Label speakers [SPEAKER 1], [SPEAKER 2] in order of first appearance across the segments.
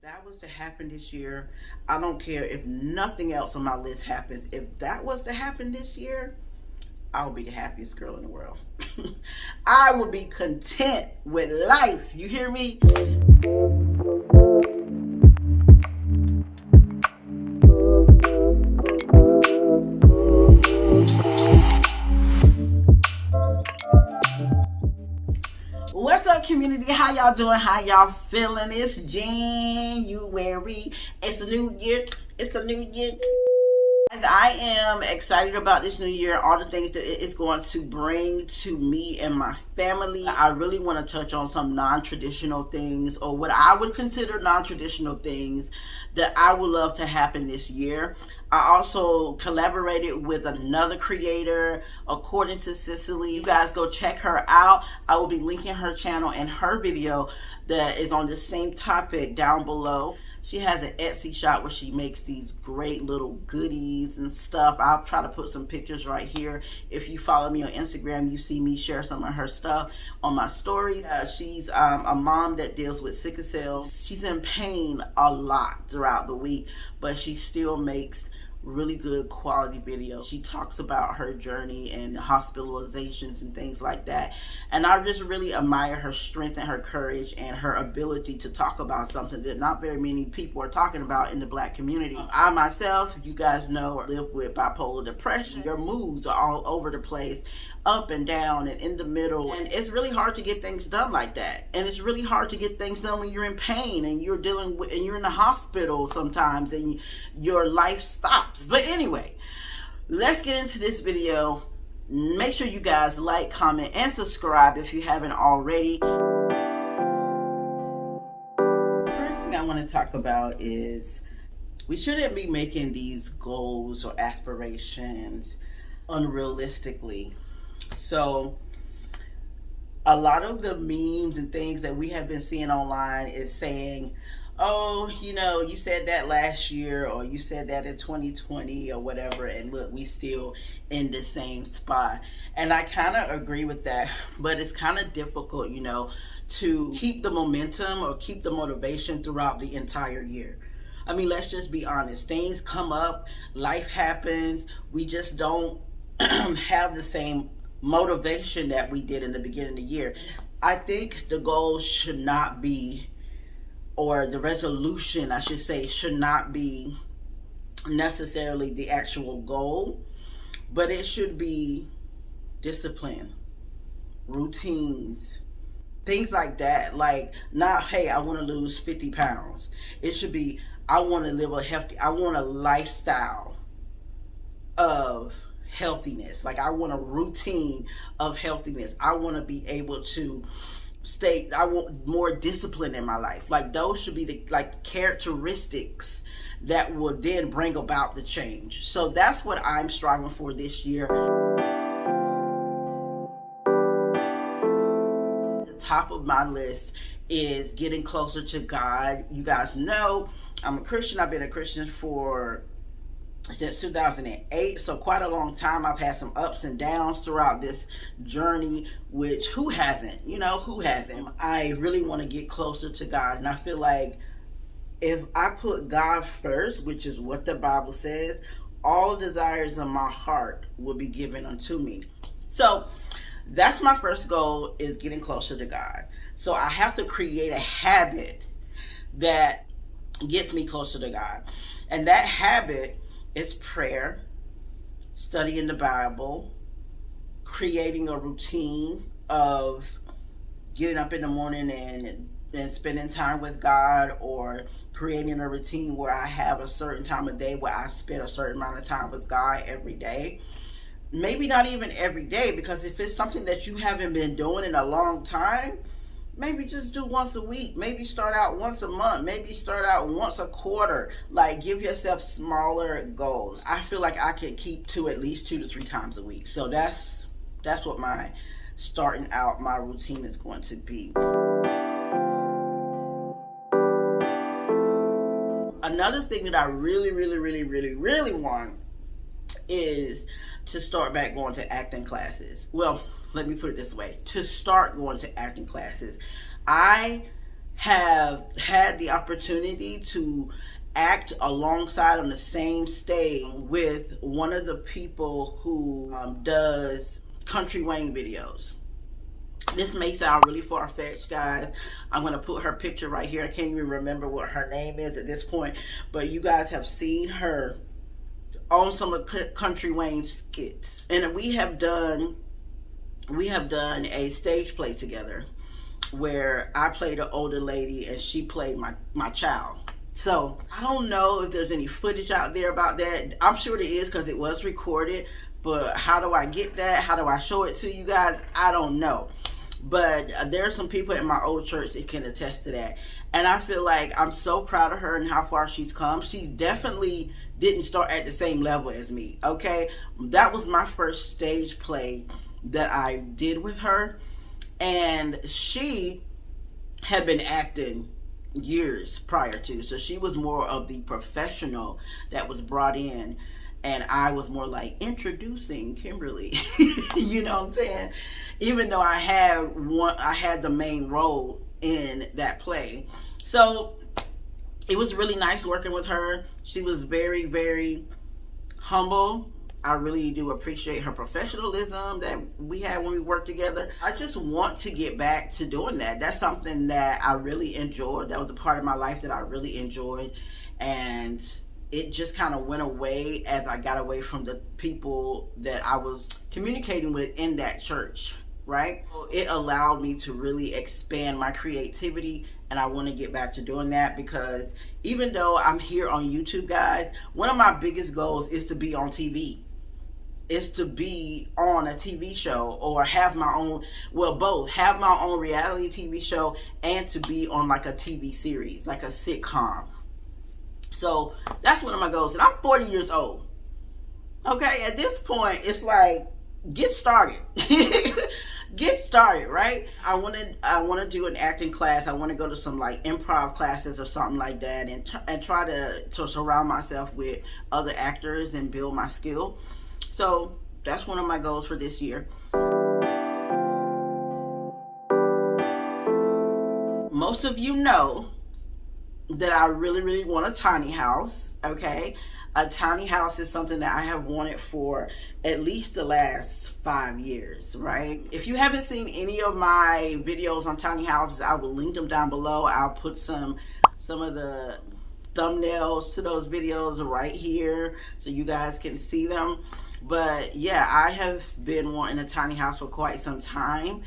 [SPEAKER 1] That was to happen this year, I don't care if nothing else on my list happens. If that was to happen this year, I would be the happiest girl in the world. I would be content with life. You hear me? What's up, community? How y'all doing? How y'all feeling? It's January. It's a new year. It's a new year. I am excited about this new year, all the things that it is going to bring to me and my family. I really want to touch on some non-traditional things, or what I would consider non-traditional things that I would love to happen this year. I also collaborated with another creator, AccordingTo Cicely. You guys go check her out. I will be linking her channel and her video that is on the same topic down below. She has an Etsy shop where she makes these great little goodies and stuff. I'll try to put some pictures right here. If you follow me on Instagram, you see me share some of her stuff on my stories. She's a mom that deals with sickle cell. She's in pain a lot throughout the week, but she still makes really good quality videos. She talks about her journey and hospitalizations and things like that, and I just really admire her strength and her courage and her ability to talk about something that not very many people are talking about in the Black community. I myself, you guys know, live with bipolar depression. Your moods are all over the place, up and down and in the middle, and it's really hard to get things done like that. And it's really hard to get things done when you're in pain and you're dealing with, and you're in the hospital sometimes and your life stops. But anyway, let's get into this video. Make sure you guys like, comment, and subscribe if you haven't already. The first thing I want to talk about is we shouldn't be making these goals or aspirations unrealistically. So a lot of the memes and things that we have been seeing online is saying, oh, you know, you said that last year, or you said that in 2020 or whatever, and look, we still in the same spot. And I kind of agree with that, but it's kind of difficult, you know, to keep the momentum or keep the motivation throughout the entire year. I mean, let's just be honest. Things come up, life happens, we just don't have the same motivation that we did in the beginning of the year. I think the goal should not be, or the resolution, I should say, should not be necessarily the actual goal, but it should be discipline, routines, things like that. Like, not, hey, I want to lose 50 pounds. It should be, I want to live a healthy, I want a lifestyle of healthiness. Like, I want a routine of healthiness. I want to be able to I want more discipline in my life. Like, those should be the characteristics that will then bring about the change. So that's what I'm striving for this year. The top of my list is getting closer to God. You guys know I'm a Christian. I've been a Christian since 2008, so quite a long time. I've had some ups and downs throughout this journey, which who hasn't? You know, who hasn't? I really want to get closer to God, and I feel like if I put God first, which is what the Bible says, all desires of my heart will be given unto me. So that's my first goal, is getting closer to God. So I have to create a habit that gets me closer to God, and that habit is prayer, studying the Bible, creating a routine of getting up in the morning and spending time with God, or creating a routine where I have a certain time of day where I spend a certain amount of time with God every day. Maybe not even every day, because if it's something that you haven't been doing in a long time, maybe just do once a week. Maybe start out once a month. Maybe start out once a quarter. Like, give yourself smaller goals. I feel like I can keep to at least 2 to 3 times a week. So that's what my starting out my routine is going to be. Another thing that I really want is to start back going to acting classes. Well, let me put it this way, to start going to acting classes. I have had the opportunity to act alongside on the same stage with one of the people who does country Wayne videos. This may sound really far-fetched, guys. I'm going to put her picture right here. I can't even remember what her name is at this point, but you guys have seen her on some of country Wayne skits. And we have done a stage play together where I played an older lady and she played my child. So I don't know if there's any footage out there about that. I'm sure there is because it was recorded, but how do I get that? How do I show it to you guys? I don't know. But there are some people in my old church that can attest to that. And I feel like I'm so proud of her and how far she's come. She definitely didn't start at the same level as me, okay? That was my first stage play that I did with her. And she had been acting years prior to. So she was more of the professional that was brought in. And I was more like introducing Kimberly. You know what I'm saying? Even though I had the main role in that play. So it was really nice working with her. She was very, very humble. I really do appreciate her professionalism that we had when we worked together. I just want to get back to doing that. That's something that I really enjoyed. That was a part of my life that I really enjoyed. And it just kind of went away as I got away from the people that I was communicating with in that church, right? It allowed me to really expand my creativity, and I want to get back to doing that because even though I'm here on YouTube, guys, one of my biggest goals is to be on TV. Is to be on a TV show or have my own, well, both, have my own reality TV show and to be on like a TV series, like a sitcom. So that's one of my goals. And I'm 40 years old. Okay, at this point, it's like, get started. Get started, right? I want to do an acting class. I want to go to some like improv classes or something like that, and try to surround myself with other actors and build my skill. So that's one of my goals for this year. Most of you know that I really, really want a tiny house, okay? A tiny house is something that I have wanted for at least the last 5 years, right? If you haven't seen any of my videos on tiny houses, I will link them down below. I'll put some of the thumbnails to those videos right here so you guys can see them. But yeah, I have been wanting a tiny house for quite some time.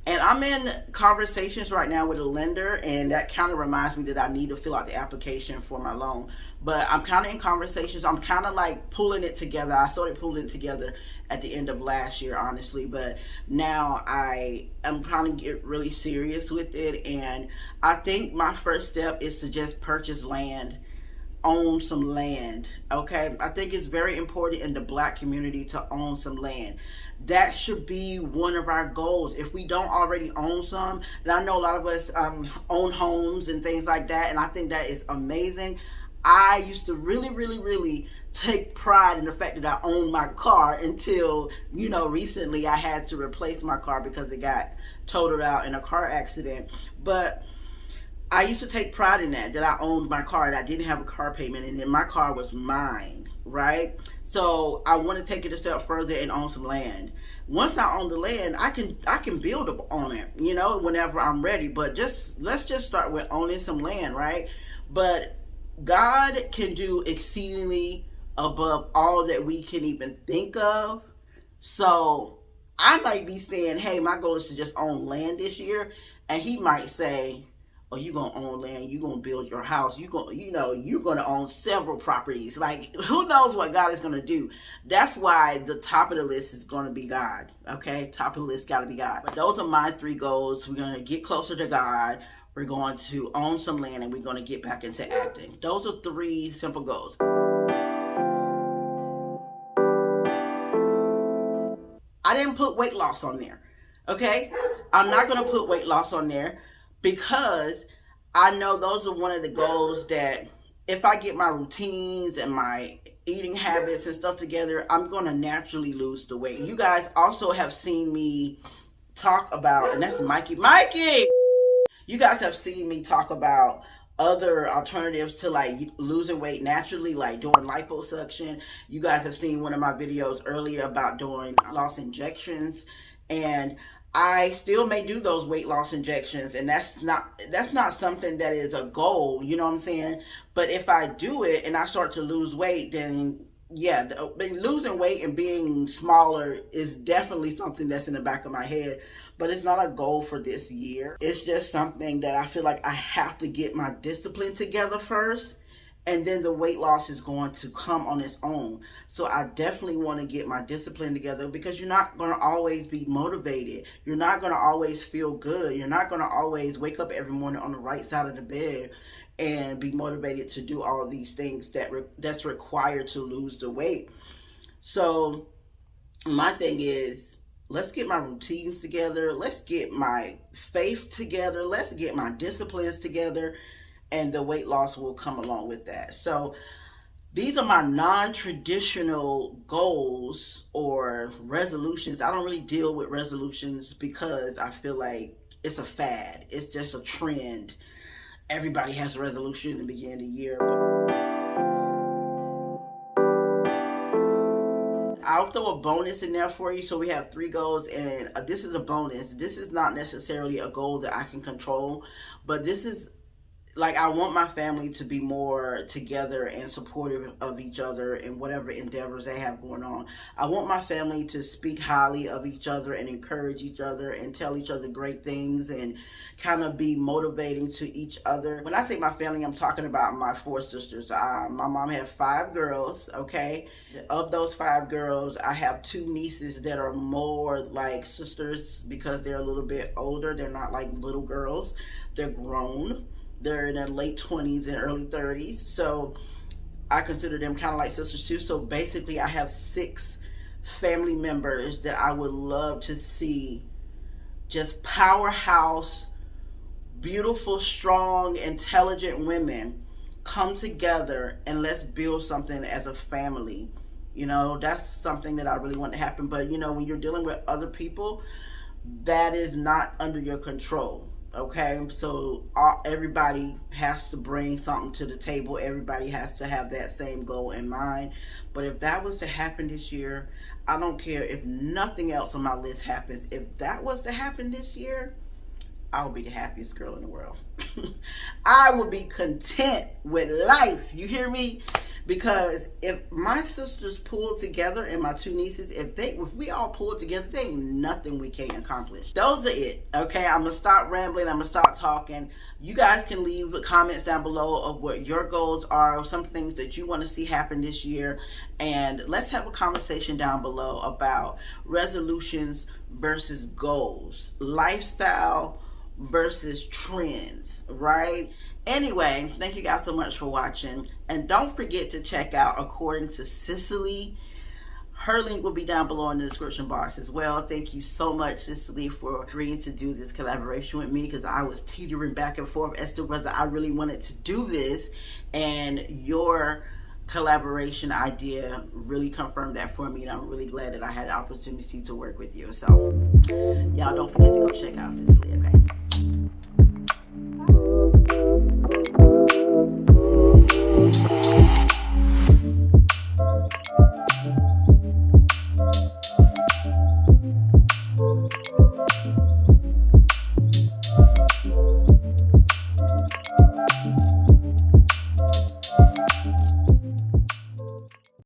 [SPEAKER 1] And I'm in conversations right now with a lender, and that kind of reminds me that I need to fill out the application for my loan. But I'm kind of in conversations. I'm kind of like pulling it together. I started pulling it together at the end of last year, honestly. But now I am trying to get really serious with it. And I think my first step is to just purchase land, own some land, okay? I think it's very important in the Black community to own some land. That should be one of our goals. If we don't already own some, and I know a lot of us own homes and things like that, and I think that is amazing. I used to really, really, really take pride in the fact that I owned my car until, you know, recently I had to replace my car because it got totaled out in a car accident. But I used to take pride in that I owned my car and I didn't have a car payment, and then my car was mine, right? So I want to take it a step further and own some land. Once I own the land, I can build on it, you know, whenever I'm ready. But let's just start with owning some land, right? But God can do exceedingly above all that we can even think of. So I might be saying, hey, my goal is to just own land this year, and he might say, oh, you're going to own land, you're going to build your house, you're going to own several properties. Like, who knows what God is going to do? That's why the top of the list is going to be God, okay? Top of the list got to be God. But those are my 3 goals. We're going to get closer to God, we're going to own some land, and we're going to get back into acting. Those are 3 simple goals. I didn't put weight loss on there, okay? I'm not going to put weight loss on there, because I know those are one of the goals that if I get my routines and my eating habits and stuff together, I'm going to naturally lose the weight. You guys also have seen me talk about, and that's Mikey. You guys have seen me talk about other alternatives to like losing weight naturally, like doing liposuction. You guys have seen one of my videos earlier about doing loss injections, and I still may do those weight loss injections, and that's not something that is a goal, you know what I'm saying? But if I do it and I start to lose weight, then yeah, losing weight and being smaller is definitely something that's in the back of my head, but it's not a goal for this year. It's just something that I feel like I have to get my discipline together first, and then the weight loss is going to come on its own. So I definitely want to get my discipline together, because you're not going to always be motivated. You're not going to always feel good. You're not going to always wake up every morning on the right side of the bed and be motivated to do all these things that's required to lose the weight. So my thing is, let's get my routines together. Let's get my faith together. Let's get my disciplines together, and the weight loss will come along with that. So these are my non-traditional goals or resolutions. I don't really deal with resolutions because I feel like it's a fad. It's just a trend. Everybody has a resolution in the beginning of the year. I'll throw a bonus in there for you. So we have 3 goals, and this is a bonus. This is not necessarily a goal that I can control, but this is like, I want my family to be more together and supportive of each other in whatever endeavors they have going on. I want my family to speak highly of each other and encourage each other and tell each other great things and kind of be motivating to each other. When I say my family, I'm talking about my 4 sisters. My mom had 5 girls, okay? Of those 5 girls, I have 2 nieces that are more like sisters because they're a little bit older. They're not like little girls. They're grown. They're in their late 20s and early 30s. So I consider them kind of like sisters too. So basically I have 6 family members that I would love to see just powerhouse, beautiful, strong, intelligent women come together and let's build something as a family. You know, that's something that I really want to happen. But you know, when you're dealing with other people, that is not under your control. Okay, so everybody has to bring something to the table. Everybody has to have that same goal in mind. But if that was to happen this year, I don't care if nothing else on my list happens. If that was to happen this year, I would be the happiest girl in the world. I would be content with life. You hear me? Because if my sisters pull together and my 2 nieces, if we all pull together, there ain't nothing we can't accomplish. Those are it. Okay, I'm gonna stop rambling. I'm gonna stop talking. You guys can leave comments down below of what your goals are, some things that you want to see happen this year, and let's have a conversation down below about resolutions versus goals, lifestyle versus trends, right? Anyway, thank you guys so much for watching, and don't forget to check out According to Cicely. Her link will be down below in the description box as well. Thank you so much, Cicely, for agreeing to do this collaboration with me, because I was teetering back and forth as to whether I really wanted to do this, and your collaboration idea really confirmed that for me, and I'm really glad that I had the opportunity to work with you. So y'all don't forget to go check out Cicely, okay?